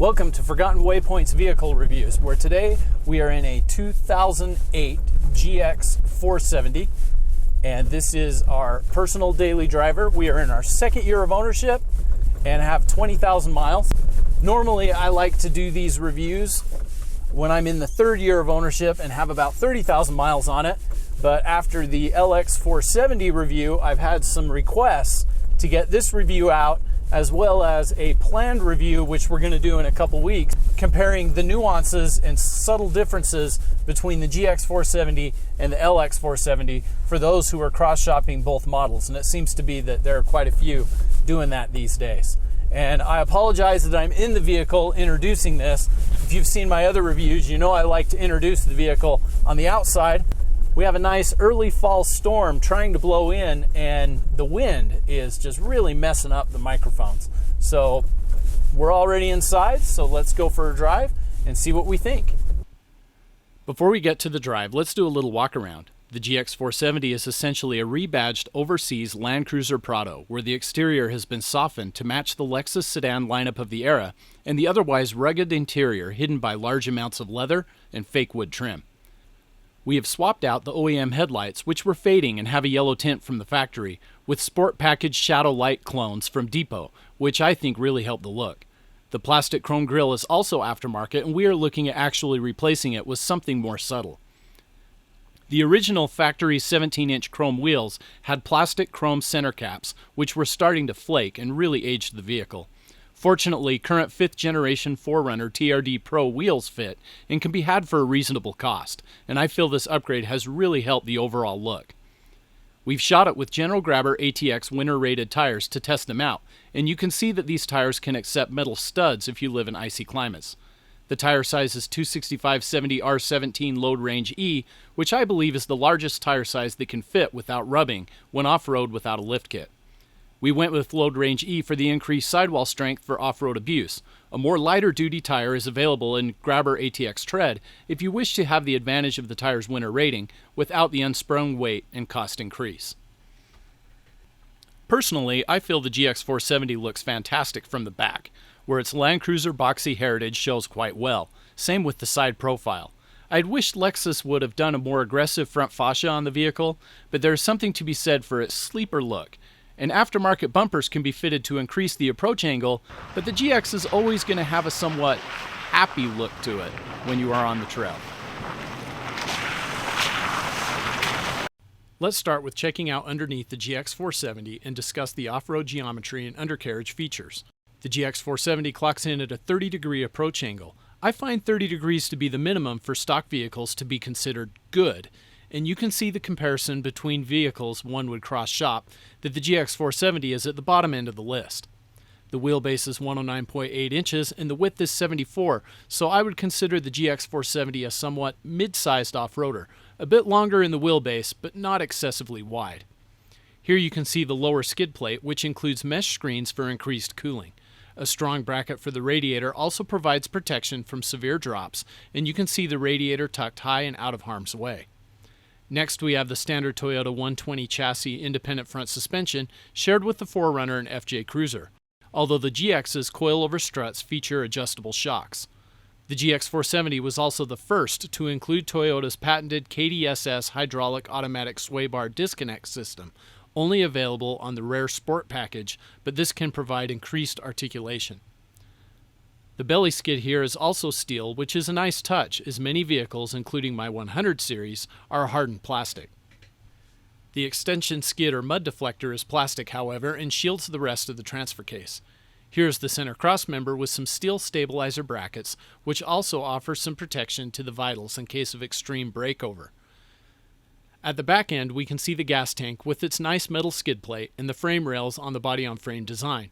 Welcome to Forgotten Waypoints Vehicle Reviews, where today we are in a 2008 GX470, and this is our personal daily driver. We are in our second year of ownership and have 20,000 miles. Normally, I like to do these reviews when I'm in the third year of ownership and have about 30,000 miles on it, but after the LX470 review, I've had some requests to get this review out, as well as a planned review, which we're going to do in a couple weeks, comparing the nuances and subtle differences between the GX470 and the LX470 for those who are cross-shopping both models. And it seems to be that there are quite a few doing that these days. And I apologize that I'm in the vehicle introducing this. If you've seen my other reviews, you know I like to introduce the vehicle on the outside. We have a nice early fall storm trying to blow in, and the wind is just really messing up the microphones. So we're already inside, so let's go for a drive and see what we think. Before we get to the drive, let's do a little walk around. The GX470 is essentially a rebadged overseas Land Cruiser Prado, where the exterior has been softened to match the Lexus sedan lineup of the era and the otherwise rugged interior hidden by large amounts of leather and fake wood trim. We have swapped out the OEM headlights, which were fading and have a yellow tint from the factory, with sport package shadow light clones from Depot, which I think really help the look. The plastic chrome grille is also aftermarket, and we are looking at actually replacing it with something more subtle. The original factory 17-inch chrome wheels had plastic chrome center caps, which were starting to flake and really aged the vehicle. Fortunately, current 5th generation 4Runner TRD Pro wheels fit and can be had for a reasonable cost, and I feel this upgrade has really helped the overall look. We've shot it with General Grabber ATX winter rated tires to test them out, and you can see that these tires can accept metal studs if you live in icy climates. The tire size is 265/70 R17 Load Range E, which I believe is the largest tire size that can fit without rubbing when off-road without a lift kit. We went with Load Range E for the increased sidewall strength for off-road abuse. A more lighter-duty tire is available in Grabber ATX Tread if you wish to have the advantage of the tire's winter rating without the unsprung weight and cost increase. Personally, I feel the GX470 looks fantastic from the back, where its Land Cruiser boxy heritage shows quite well. Same with the side profile. I'd wished Lexus would have done a more aggressive front fascia on the vehicle, but there's something to be said for its sleeper look. And aftermarket bumpers can be fitted to increase the approach angle, but the GX is always going to have a somewhat happy look to it when you are on the trail. Let's start with checking out underneath the GX470 and discuss the off-road geometry and undercarriage features. The GX470 clocks in at a 30-degree approach angle. I find 30 degrees to be the minimum for stock vehicles to be considered good. And you can see the comparison between vehicles one would cross-shop, that the GX470 is at the bottom end of the list. The wheelbase is 109.8 inches and the width is 74, so I would consider the GX470 a somewhat mid-sized off-roader, a bit longer in the wheelbase, but not excessively wide. Here you can see the lower skid plate, which includes mesh screens for increased cooling. A strong bracket for the radiator also provides protection from severe drops, and you can see the radiator tucked high and out of harm's way. Next, we have the standard Toyota 120 chassis independent front suspension shared with the 4Runner and FJ Cruiser, although the GX's coilover struts feature adjustable shocks. The GX470 was also the first to include Toyota's patented KDSS hydraulic automatic sway bar disconnect system, only available on the rare Sport package, but this can provide increased articulation. The belly skid here is also steel, which is a nice touch, as many vehicles, including my 100 series, are hardened plastic. The extension skid or mud deflector is plastic, however, and shields the rest of the transfer case. Here's the center crossmember with some steel stabilizer brackets, which also offer some protection to the vitals in case of extreme breakover. At the back end, we can see the gas tank with its nice metal skid plate and the frame rails on the body-on-frame design.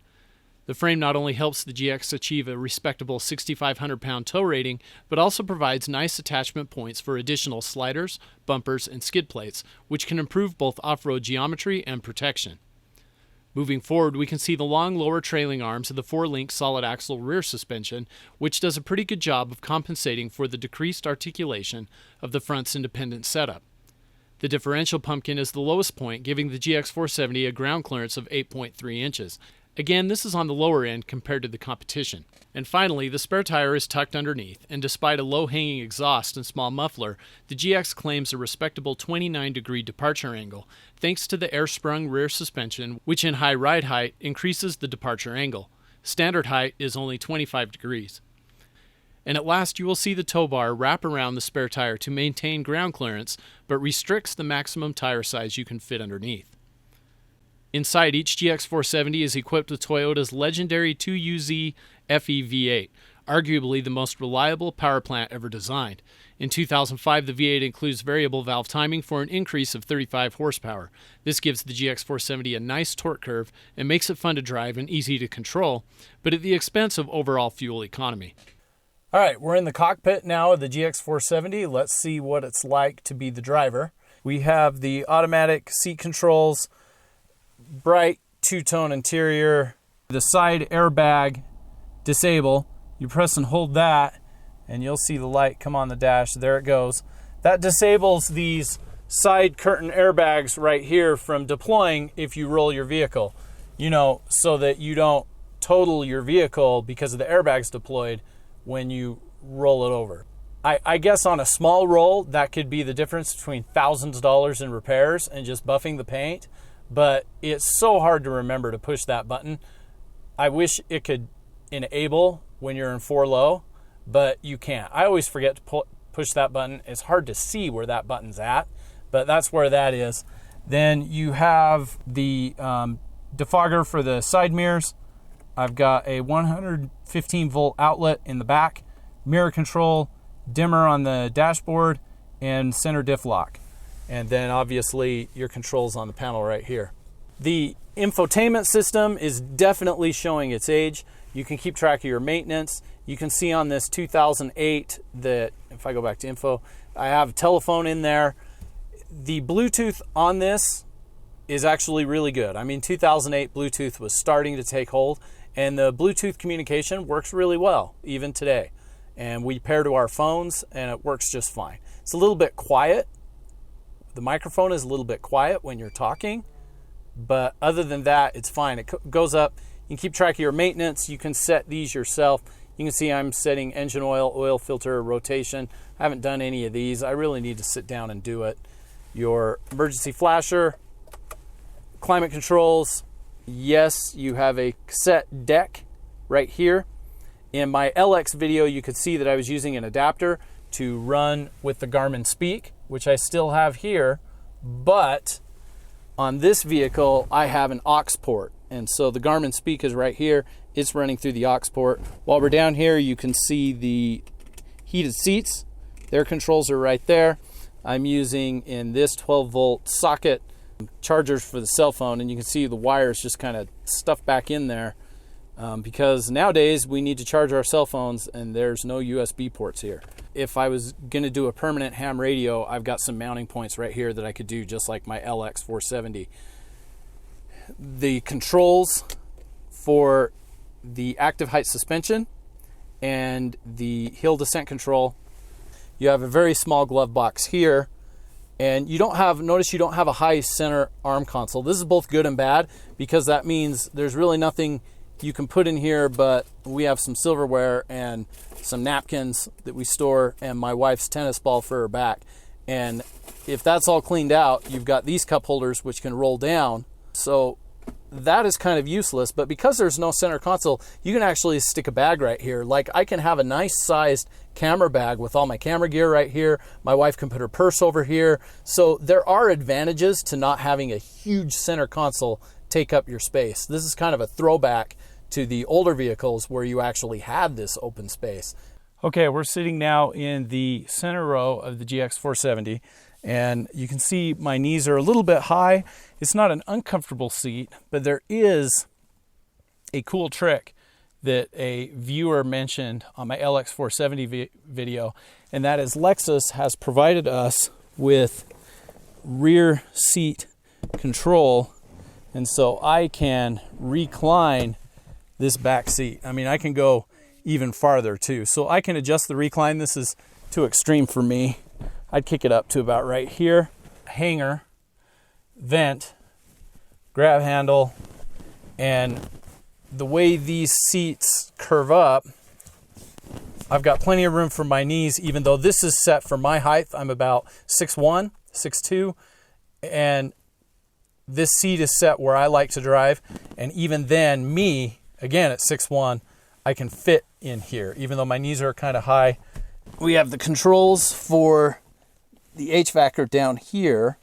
The frame not only helps the GX achieve a respectable 6,500 pound tow rating, but also provides nice attachment points for additional sliders, bumpers, and skid plates, which can improve both off-road geometry and protection. Moving forward, we can see the long lower trailing arms of the 4-link solid axle rear suspension, which does a pretty good job of compensating for the decreased articulation of the front's independent setup. The differential pumpkin is the lowest point, giving the GX470 a ground clearance of 8.3 inches, Again, this is on the lower end compared to the competition. And finally, the spare tire is tucked underneath, and despite a low-hanging exhaust and small muffler, the GX claims a respectable 29-degree departure angle, thanks to the air-sprung rear suspension, which in high ride height increases the departure angle. Standard height is only 25 degrees. And at last, you will see the tow bar wrap around the spare tire to maintain ground clearance, but restricts the maximum tire size you can fit underneath. Inside, each GX470 is equipped with Toyota's legendary 2UZ FE V8, arguably the most reliable power plant ever designed. In 2005, the V8 includes variable valve timing for an increase of 35 horsepower. This gives the GX470 a nice torque curve and makes it fun to drive and easy to control, but at the expense of overall fuel economy. All right, we're in the cockpit now of the GX470. Let's see what it's like to be the driver. We have the automatic seat controls, bright two-tone interior, the side airbag disable. You press and hold that and you'll see the light come on the dash. There it goes. That disables these side curtain airbags right here from deploying if you roll your vehicle, so that you don't total your vehicle because of the airbags deployed when you roll it over. I guess on a small roll, that could be the difference between thousands of dollars in repairs and just buffing the paint. But it's so hard to remember to push that button. I wish it could enable when you're in 4 low, but you can't. I always forget to push that button. It's hard to see where that button's at, but that's where that is. Then you have the defogger for the side mirrors. I've got a 115 volt outlet in the back, mirror control, dimmer on the dashboard, and center diff lock. And then obviously your controls on the panel right here. The infotainment system is definitely showing its age. You can keep track of your maintenance. You can see on this 2008 that, if I go back to info, I have a telephone in there. The Bluetooth on this is actually really good. I mean, 2008 Bluetooth was starting to take hold, and the Bluetooth communication works really well, even today. And we pair to our phones, and it works just fine. It's a little bit quiet. The microphone is a little bit quiet when you're talking, but other than that, it's fine. It goes up. You can keep track of your maintenance. You can set these yourself. You can see I'm setting engine oil filter, rotation. I haven't done any of these. I really need to sit down and do it. Your emergency flasher, climate controls. Yes, you have a cassette deck right here. In my LX video, you could see that I was using an adapter to run with the Garmin Speak, which I still have here, but on this vehicle, I have an aux port. And so the Garmin Speak is right here. It's running through the aux port. While we're down here, you can see the heated seats. Their controls are right there. I'm using in this 12 volt socket chargers for the cell phone, and you can see the wires just kind of stuffed back in there because nowadays we need to charge our cell phones and there's no USB ports here. If I was going to do a permanent ham radio, I've got some mounting points right here that I could do just like my LX 470. The controls for the active height suspension and the hill descent control, you have a very small glove box here, and you don't have, notice you don't have a high center arm console. This is both good and bad because that means there's really nothing you can put in here, but we have some silverware and some napkins that we store and my wife's tennis ball for her back. And if that's all cleaned out, you've got these cup holders which can roll down. So that is kind of useless, but because there's no center console, you can actually stick a bag right here. Like I can have a nice sized camera bag with all my camera gear right here. My wife can put her purse over here. So there are advantages to not having a huge center console take up your space. This is kind of a throwback to the older vehicles where you actually had this open space. Okay, we're sitting now in the center row of the GX470, and you can see my knees are a little bit high. It's not an uncomfortable seat, but there is a cool trick that a viewer mentioned on my LX470 video, and that is Lexus has provided us with rear seat control, and so I can recline this back seat. I mean, I can go even farther too. So I can adjust the recline. This is too extreme for me. I'd kick it up to about right here. Hanger, vent, grab handle, and the way these seats curve up, I've got plenty of room for my knees, even though this is set for my height. I'm about 6'1", 6'2", and this seat is set where I like to drive. And even then, me, again at 6'1", I can fit in here, even though my knees are kind of high. We have the controls for the HVAC are down here.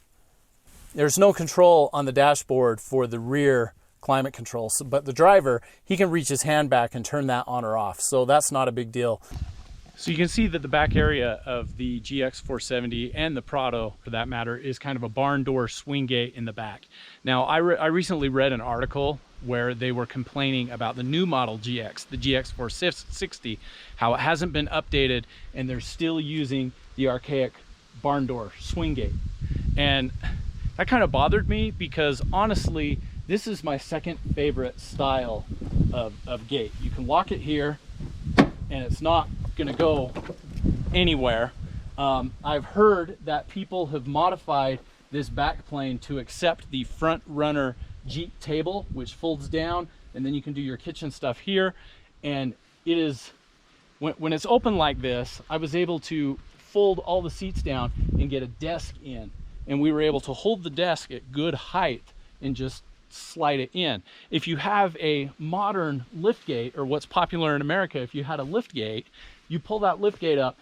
There's no control on the dashboard for the rear climate control, but the driver, he can reach his hand back and turn that on or off, so that's not a big deal. So you can see that the back area of the GX470 and the Prado, for that matter, is kind of a barn door swing gate in the back. Now, I recently read an article where they were complaining about the new model GX, the GX460, how it hasn't been updated and they're still using the archaic barn door swing gate. And that kind of bothered me because honestly, this is my second favorite style of gate. You can lock it here and it's not gonna go anywhere. I've heard that people have modified this back plane to accept the front runner Jeep table, which folds down, and then you can do your kitchen stuff here. And it is, when it's open like this, I was able to fold all the seats down and get a desk in. And we were able to hold the desk at good height and just slide it in. If you have a modern lift gate, or what's popular in America, if you had a lift gate, you pull that lift gate up.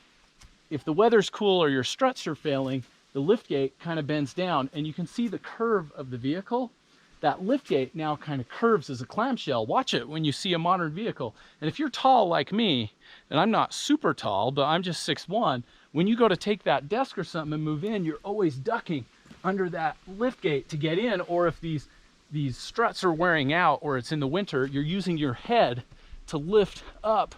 If the weather's cool or your struts are failing, the lift gate kind of bends down and you can see the curve of the vehicle. That lift gate now kind of curves as a clamshell. Watch it when you see a modern vehicle. And if you're tall like me, and I'm not super tall, but I'm just 6'1", when you go to take that desk or something and move in, you're always ducking under that lift gate to get in. Or if these struts are wearing out or it's in the winter, you're using your head to lift up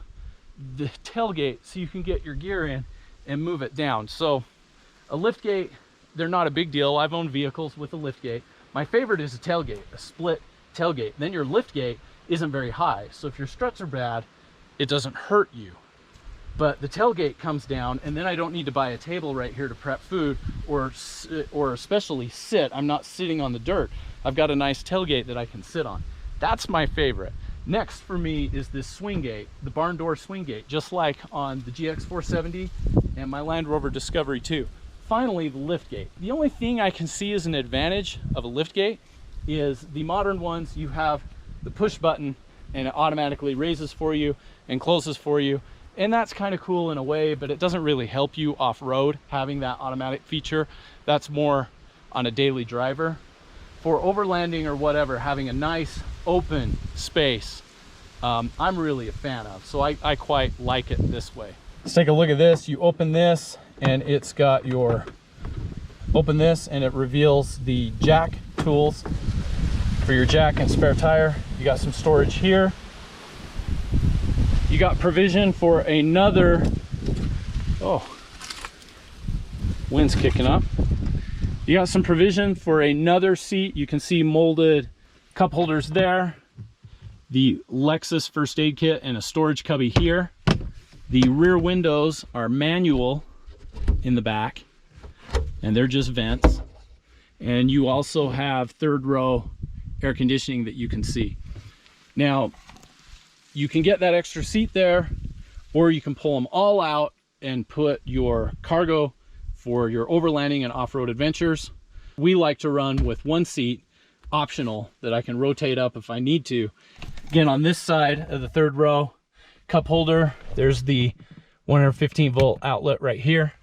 the tailgate so you can get your gear in and move it down. So a lift gate, they're not a big deal. I've owned vehicles with a lift gate. My favorite is a tailgate, a split tailgate. Then your lift gate isn't very high. So if your struts are bad, it doesn't hurt you. But the tailgate comes down and then I don't need to buy a table right here to prep food or especially sit. I'm not sitting on the dirt. I've got a nice tailgate that I can sit on. That's my favorite. Next for me is this swing gate, the barn door swing gate, just like on the GX470 and my Land Rover Discovery 2. Finally, the lift gate. The only thing I can see as an advantage of a lift gate is the modern ones, you have the push button and it automatically raises for you and closes for you. And that's kind of cool in a way, but it doesn't really help you off-road having that automatic feature. That's more on a daily driver. For overlanding or whatever, having a nice open space, I'm really a fan of. So I quite like it this way. Let's take a look at this. You open this and it's got your, open this and it reveals the jack tools for your jack and spare tire. You got some storage here. You got provision for another, oh, wind's kicking up. You got some provision for another seat. You can see molded cup holders there. The Lexus first aid kit and a storage cubby here. The rear windows are manual in the back and they're just vents. And you also have third row air conditioning that you can see. Now, you can get that extra seat there, or you can pull them all out and put your cargo for your overlanding and off-road adventures. We like to run with one seat, optional, that I can rotate up if I need to. Again, on this side of the third row, cup holder, there's the 115 volt outlet right here.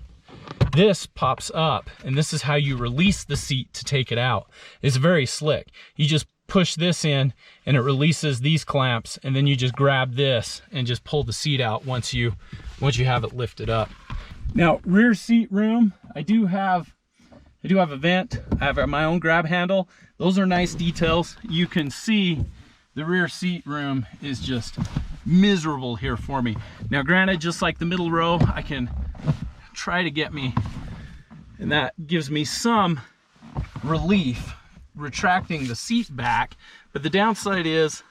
This pops up, and this is how you release the seat to take it out. It's very slick. You just push this in and it releases these clamps, and then you just grab this and just pull the seat out once you have it lifted up. Now, rear seat room, I do have a vent. I have my own grab handle. Those are nice details. You can see the rear seat room is just miserable here for me. Now, granted, just like the middle row, I can try to get me, and that gives me some relief retracting the seat back, but the downside is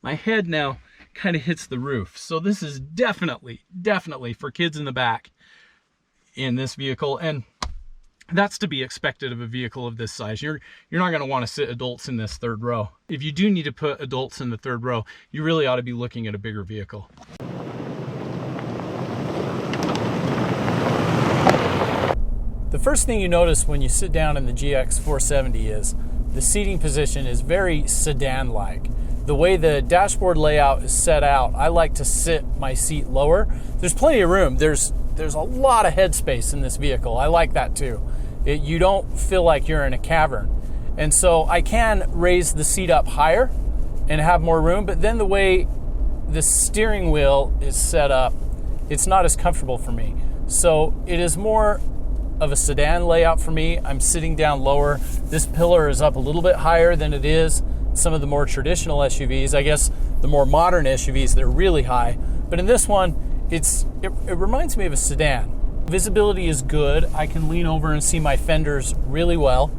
my head now kind of hits the roof. So this is definitely for kids in the back in this vehicle. And That's to be expected of a vehicle of this size. You're not going to want to sit adults in this third row. If you do need to put adults in the third row, you really ought to be looking at a bigger vehicle. The first thing you notice when you sit down in the GX470 is the seating position is very sedan-like. The way the dashboard layout is set out, I like to sit my seat lower. There's plenty of room. There's a lot of headspace in this vehicle. I like that too. You don't feel like you're in a cavern. And so I can raise the seat up higher and have more room, but then the way the steering wheel is set up, it's not as comfortable for me. So it is more of a sedan layout for me. I'm sitting down lower. This pillar is up a little bit higher than it is some of the more traditional SUVs. I guess the more modern SUVs, they're really high. But in this one, it reminds me of a sedan. Visibility is good. I can lean over and see my fenders really well.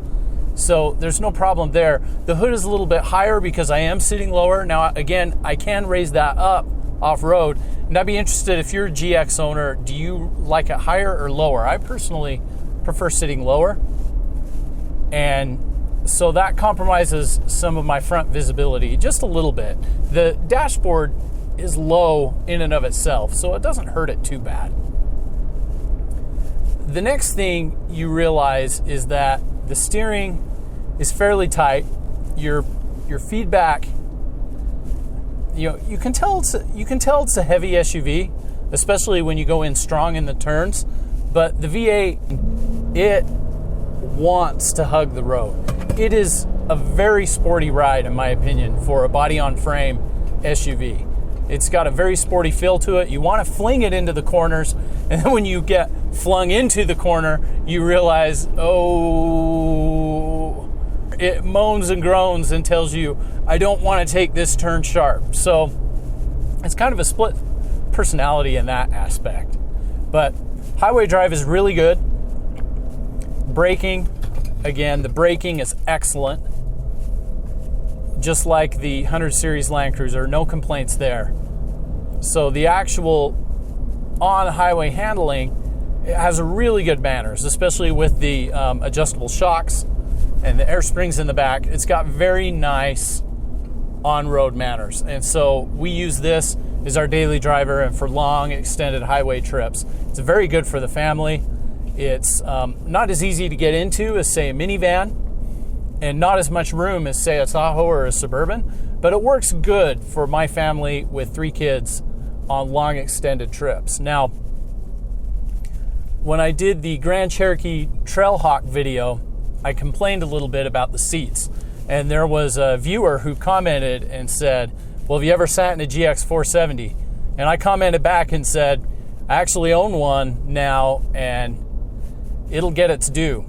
So there's no problem there. The hood is a little bit higher because I am sitting lower. Now, again, I can raise that up off-road. And I'd be interested, if you're a GX owner, do you like it higher or lower? I personally prefer sitting lower. And so that compromises some of my front visibility just a little bit. The dashboard is low in and of itself, so it doesn't hurt it too bad. The next thing you realize is that the steering is fairly tight. Your feedback, you can tell it's a heavy SUV, especially when you go in strong in the turns. But the V8, it wants to hug the road. It is a very sporty ride, in my opinion, for a body-on-frame SUV. It's got a very sporty feel to it. You want to fling it into the corners, and then when you get flung into the corner, you realize, oh, it moans and groans and tells you, I don't want to take this turn sharp. So it's kind of a split personality in that aspect. But highway drive is really good. Braking, again, the braking is excellent. Just like the 100 Series Land Cruiser, no complaints there. So the actual on-highway handling, it has really good manners, especially with the adjustable shocks and the air springs in the back. It's got very nice on-road manners. And so we use this as our daily driver and for long extended highway trips. It's very good for the family. It's not as easy to get into as, say, a minivan, and not as much room as, say, a Tahoe or a Suburban, but it works good for my family with 3 kids on long extended trips. Now, when I did the Grand Cherokee Trailhawk video, I complained a little bit about the seats, and there was a viewer who commented and said, well, have you ever sat in a GX470? And I commented back and said, I actually own one now, and it'll get its due.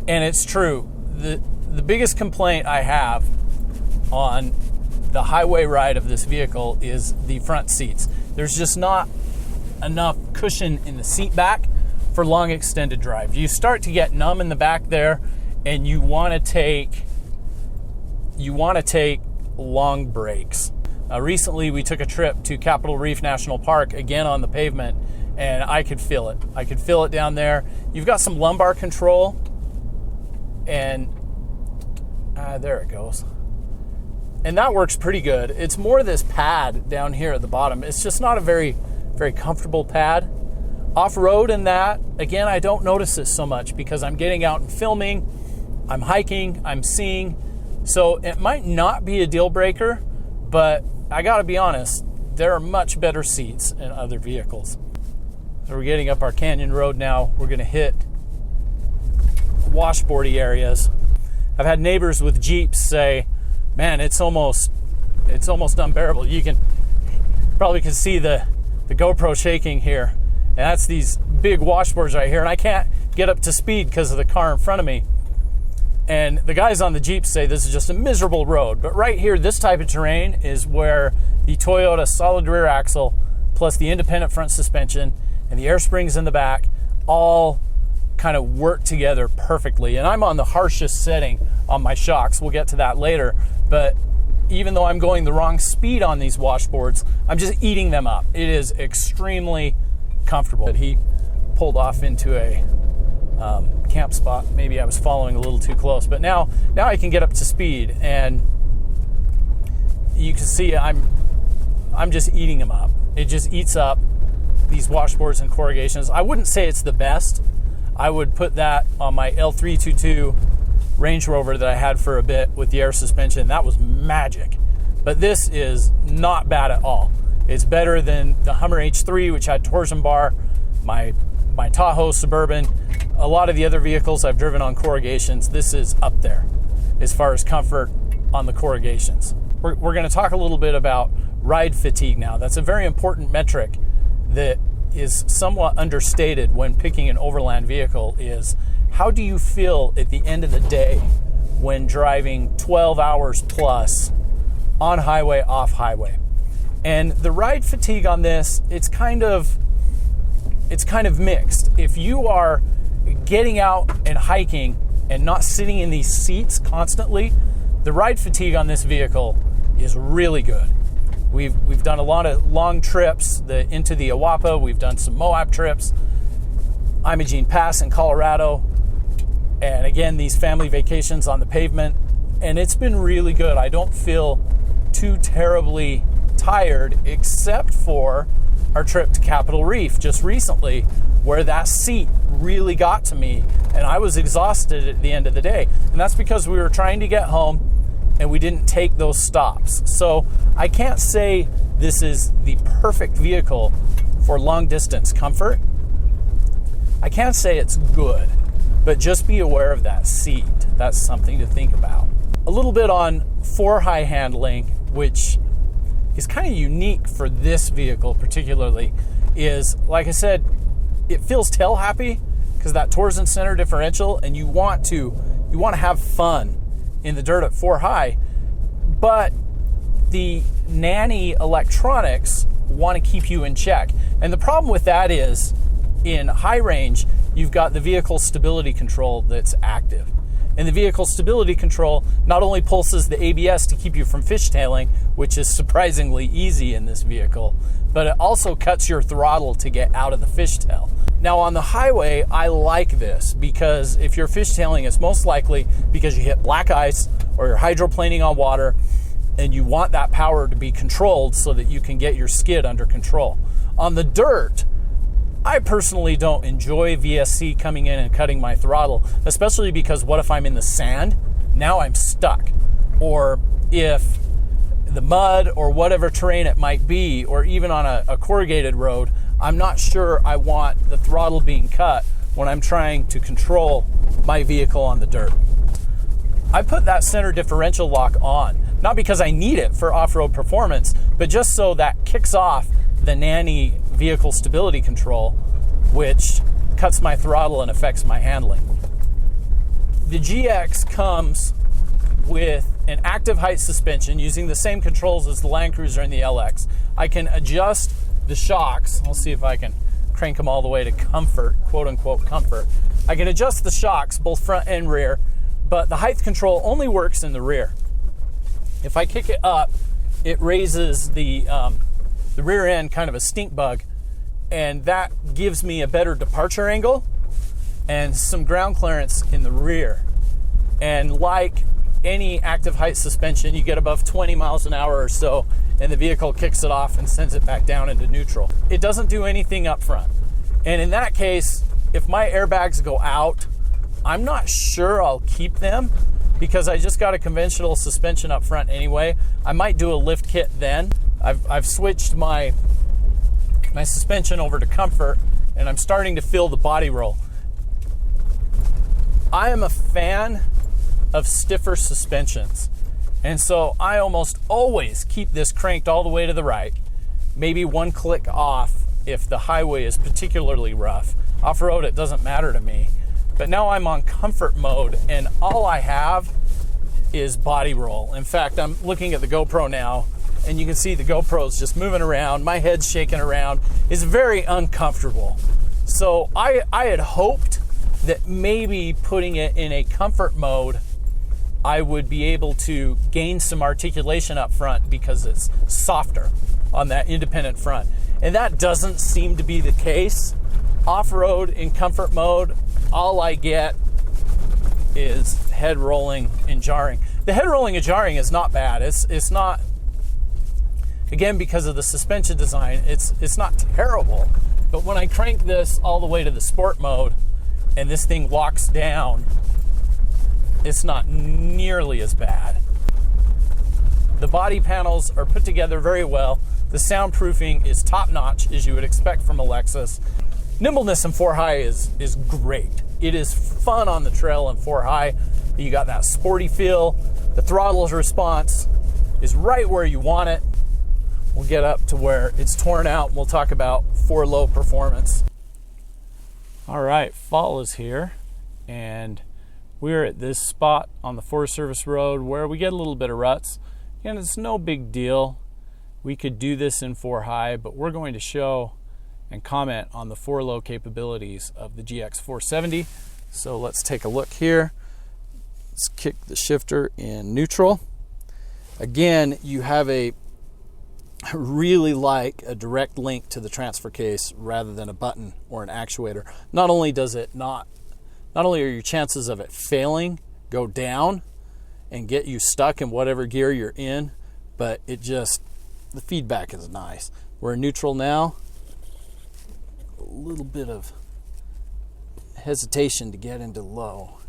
And it's true. The biggest complaint I have on the highway ride of this vehicle is the front seats. There's just not enough cushion in the seat back for long extended drive. You start to get numb in the back there, and you want to take long breaks. Recently, we took a trip to Capitol Reef National Park, again on the pavement, and I could feel it. I could feel it down there. You've got some lumbar control, and there it goes. And that works pretty good. It's more this pad down here at the bottom. It's just not a very, very comfortable pad. Off-road and that, again, I don't notice this so much because I'm getting out and filming, I'm hiking, I'm seeing. So it might not be a deal breaker, but I gotta be honest, there are much better seats in other vehicles. So we're getting up our canyon road now. We're gonna hit washboardy areas. I've had neighbors with Jeeps say, man, it's almost unbearable. You can probably see the GoPro shaking here. And that's these big washboards right here. And I can't get up to speed because of the car in front of me. And the guys on the Jeep say this is just a miserable road. But right here, this type of terrain is where the Toyota solid rear axle plus the independent front suspension and the air springs in the back all kind of work together perfectly. And I'm on the harshest setting on my shocks. We'll get to that later. But even though I'm going the wrong speed on these washboards, I'm just eating them up. It is extremely comfortable. But he pulled off into a camp spot. Maybe I was following a little too close, but now I can get up to speed, and you can see I'm just eating them up. It just eats up these washboards and corrugations. I wouldn't say it's the best. I would put that on my L322 Range Rover that I had for a bit with the air suspension. That was magic. But this is not bad at all. It's better than the Hummer H3, which had torsion bar, my Tahoe Suburban, a lot of the other vehicles I've driven on corrugations. This is up there as far as comfort on the corrugations. We're going to talk a little bit about ride fatigue now. That's a very important metric that is somewhat understated when picking an overland vehicle. Is how do you feel at the end of the day when driving 12 hours plus on highway, off highway? And the ride fatigue on this, it's kind of mixed. If you are getting out and hiking and not sitting in these seats constantly, the ride fatigue on this vehicle is really good. We've done a lot of long trips into the Awapa. We've done some Moab trips, Imogene Pass in Colorado, and again, these family vacations on the pavement. And it's been really good. I don't feel too terribly tired, except for our trip to Capitol Reef just recently, where that seat really got to me and I was exhausted at the end of the day. And that's because we were trying to get home and we didn't take those stops. So I can't say this is the perfect vehicle for long distance comfort. I can't say it's good, but just be aware of that seat. That's something to think about. A little bit on for-high handling, which is kind of unique for this vehicle particularly, is, like I said, it feels tail happy because that torsion center differential, and you want to have fun in the dirt at 4-high, but the nanny electronics want to keep you in check. And the problem with that is, in high range, you've got the vehicle stability control that's active. And the vehicle stability control not only pulses the ABS to keep you from fishtailing, which is surprisingly easy in this vehicle, but it also cuts your throttle to get out of the fishtail. Now on the highway, I like this because if you're fishtailing, it's most likely because you hit black ice or you're hydroplaning on water and you want that power to be controlled so that you can get your skid under control. On the dirt, I personally don't enjoy VSC coming in and cutting my throttle, especially because what if I'm in the sand? Now I'm stuck. Or if the mud or whatever terrain it might be, or even on a corrugated road, I'm not sure I want the throttle being cut when I'm trying to control my vehicle on the dirt. I put that center differential lock on, not because I need it for off-road performance, but just so that kicks off the nanny vehicle stability control, which cuts my throttle and affects my handling. The GX comes with an active height suspension using the same controls as the Land Cruiser and the LX. I can adjust the shocks. I'll see if I can crank them all the way to comfort, quote unquote comfort. I can adjust the shocks, both front and rear, but the height control only works in the rear. If I kick it up, it raises the rear end kind of a stink bug, and that gives me a better departure angle and some ground clearance in the rear. And like any active height suspension, you get above 20 miles an hour or so and the vehicle kicks it off and sends it back down into neutral. It doesn't do anything up front. And in that case, if my airbags go out, I'm not sure I'll keep them because I just got a conventional suspension up front anyway. I might do a lift kit then. I've switched my suspension over to comfort and I'm starting to feel the body roll. I am a fan of stiffer suspensions, and so I almost always keep this cranked all the way to the right, maybe one click off if the highway is particularly rough. Off-road, it doesn't matter to me. But now I'm on comfort mode and all I have is body roll. In fact, I'm looking at the GoPro now and you can see the GoPro's just moving around, my head's shaking around. It's very uncomfortable. So I had hoped that maybe putting it in a comfort mode, I would be able to gain some articulation up front because it's softer on that independent front. And that doesn't seem to be the case. off-road in comfort mode, all I get is head rolling and jarring. The head rolling and jarring is not bad. It's not, again, because of the suspension design, it's not terrible. But when I crank this all the way to the sport mode and this thing locks down, it's not nearly as bad. The body panels are put together very well. The soundproofing is top-notch, as you would expect from a Lexus. Nimbleness in 4-high is great. It is fun on the trail in 4-high. You got that sporty feel. The throttle's response is right where you want it. We'll get up to where it's torn out, and we'll talk about 4-low performance. All right, fall is here, and we're at this spot on the Forest Service Road where we get a little bit of ruts. And it's no big deal. We could do this in 4-high, but we're going to show and comment on the 4-low capabilities of the GX470. So let's take a look here. Let's kick the shifter in neutral. Again, you have I really like a direct link to the transfer case rather than a button or an actuator. Not only are your chances of it failing go down and get you stuck in whatever gear you're in, but the feedback is nice. We're in neutral now. A little bit of hesitation to get into low.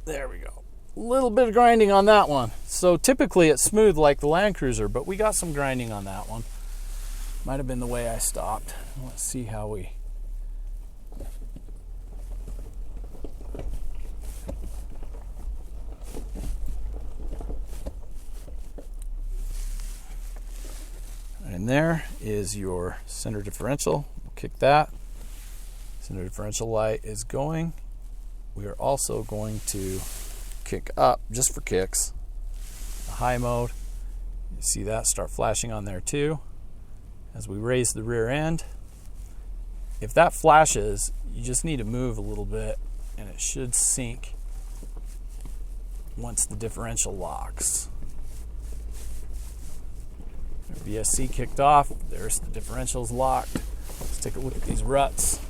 There we go. A little bit of grinding on that one. So typically it's smooth like the Land Cruiser, but we got some grinding on that one. Might have been the way I stopped. Let's see how we... And there is your center differential. We'll kick that. Center differential light is going. We are also going to kick up, just for kicks, the high mode. You see that start flashing on there too. As we raise the rear end, if that flashes, you just need to move a little bit and it should sync once the differential locks. VSC kicked off. There's the differentials locked. Let's take a look at these ruts.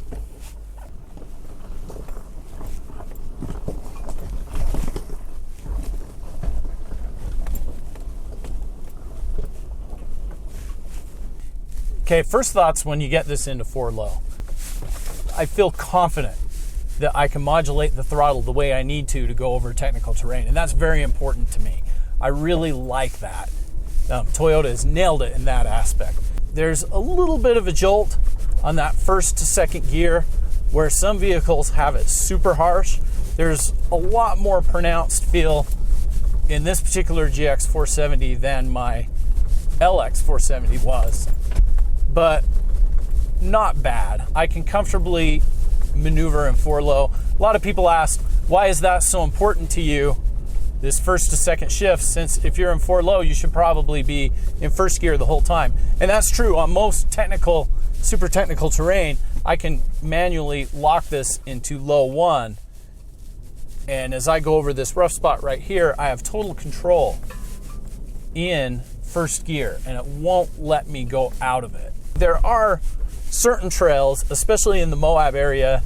Okay, first thoughts when you get this into 4-low. I feel confident that I can modulate the throttle the way I need to go over technical terrain, and that's very important to me. I really like that. Toyota has nailed it in that aspect. There's a little bit of a jolt on that first to second gear where some vehicles have it super harsh. There's a lot more pronounced feel in this particular GX470 than my LX470 was, but not bad. I can comfortably maneuver in 4-low. A lot of people ask, why is that so important to you? This first to second shift, since if you're in 4-low, you should probably be in first gear the whole time. And that's true on most technical, super technical terrain. I can manually lock this into low 1. And as I go over this rough spot right here, I have total control in first gear and it won't let me go out of it. There are certain trails, especially in the Moab area,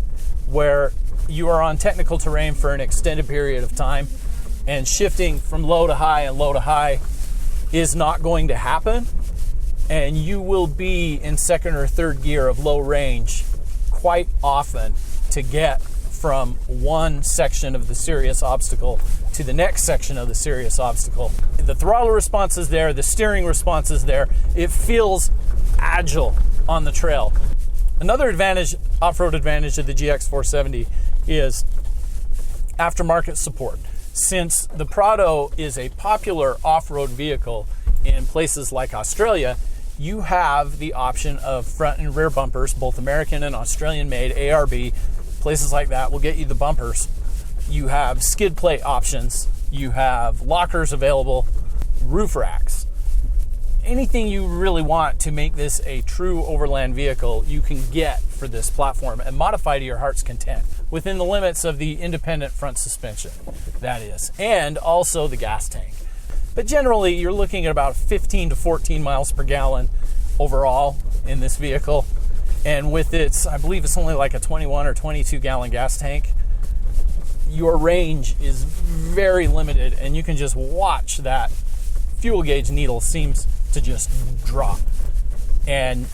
where you are on technical terrain for an extended period of time, and shifting from low to high and low to high is not going to happen, and you will be in second or third gear of low range quite often to get from one section of the serious obstacle to the next section of the serious obstacle. The throttle response is there, the steering response is there. It feels agile on the trail. Another advantage, off-road advantage of the GX470 is aftermarket support. Since the Prado is a popular off-road vehicle in places like Australia, you have the option of front and rear bumpers, both American and Australian made, ARB. Places like that will get you the bumpers. You have skid plate options. You have lockers available, roof racks. Anything you really want to make this a true overland vehicle, you can get for this platform and modify to your heart's content within the limits of the independent front suspension, that is, and also the gas tank. But generally, you're looking at about 15 to 14 miles per gallon overall in this vehicle. And with its, I believe it's only like a 21 or 22 gallon gas tank, your range is very limited, and you can just watch that fuel gauge needle seems to just drop. And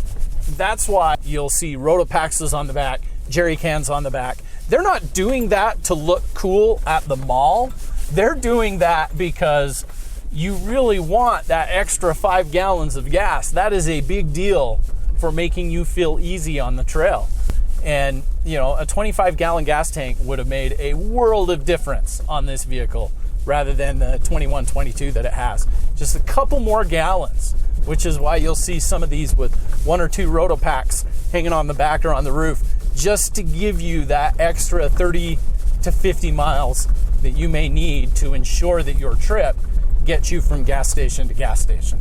that's why you'll see Rotopaxes on the back, jerry cans on the back. They're not doing that to look cool at the mall. They're doing that because you really want that extra 5 gallons of gas. That is a big deal for making you feel easy on the trail. And, you know, a 25 gallon gas tank would have made a world of difference on this vehicle rather than the 21, 22 that it has. Just a couple more gallons, which is why you'll see some of these with 1 or 2 Rotopacks hanging on the back or on the roof, just to give you that extra 30 to 50 miles that you may need to ensure that your trip gets you from gas station to gas station.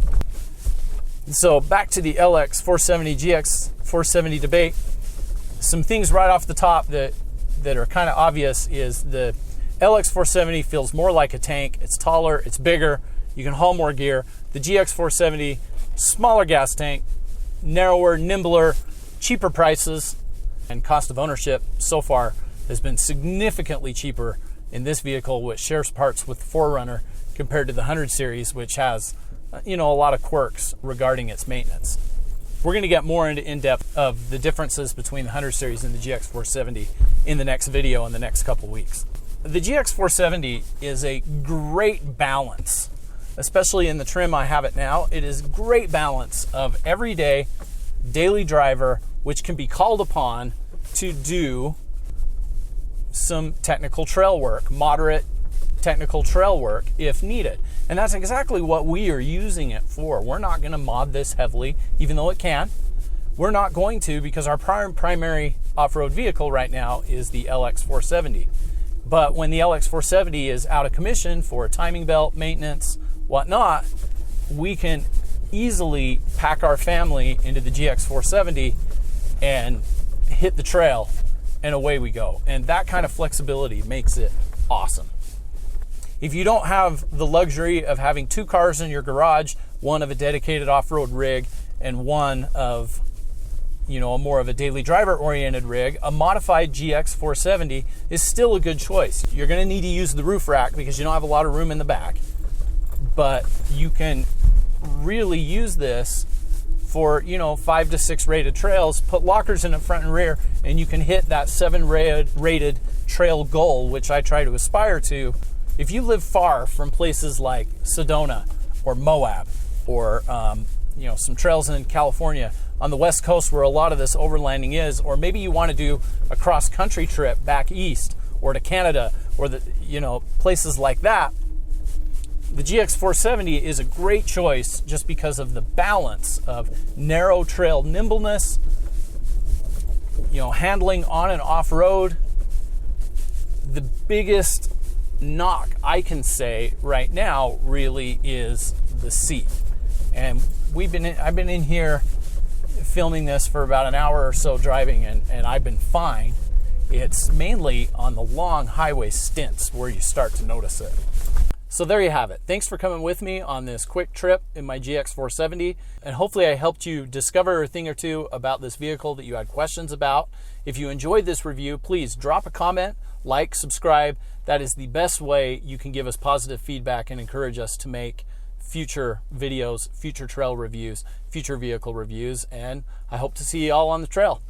So back to the LX 470, GX 470 debate. Some things right off the top that are kind of obvious is the LX 470 feels more like a tank. It's taller, it's bigger, you can haul more gear. The GX 470, smaller gas tank, narrower, nimbler, cheaper prices, and cost of ownership so far has been significantly cheaper in this vehicle, which shares parts with the 4Runner compared to the 100 series, which has a lot of quirks regarding its maintenance. We're going to get more into in-depth of the differences between the 100 series and the GX470 in the next video in the next couple weeks. The GX470 is a great balance, especially in the trim I have it now. It is great balance of everyday daily driver, which can be called upon to do some technical trail work, moderate technical trail work if needed. And that's exactly what we are using it for. We're not going to mod this heavily, even though it can. We're not going to, because our primary off-road vehicle right now is the LX 470. But when the LX 470 is out of commission for timing belt, maintenance, whatnot, we can easily pack our family into the GX 470 and hit the trail, and away we go. And that kind of flexibility makes it awesome. If you don't have the luxury of having 2 cars in your garage, one of a dedicated off-road rig and one of, more of a daily driver-oriented rig, a modified GX 470 is still a good choice. You're going to need to use the roof rack because you don't have a lot of room in the back, but you can really use this for 5 to 6 rated trails. Put lockers in the front and rear, and you can hit that 7 rated trail goal, which I try to aspire to. If you live far from places like Sedona or Moab or some trails in California on the West Coast where a lot of this overlanding is, or maybe you want to do a cross-country trip back east or to Canada or places like that, the GX 470 is a great choice just because of the balance of narrow trail nimbleness, handling on and off road. The biggest knock I can say right now really is the seat. And I've been in here filming this for about an hour or so driving, and I've been fine. It's mainly on the long highway stints where you start to notice it. So there you have it. Thanks for coming with me on this quick trip in my GX 470, and hopefully I helped you discover a thing or two about this vehicle that you had questions about. If you enjoyed this review, please drop a comment, like, subscribe. That is the best way you can give us positive feedback and encourage us to make future videos, future trail reviews, future vehicle reviews, and I hope to see you all on the trail.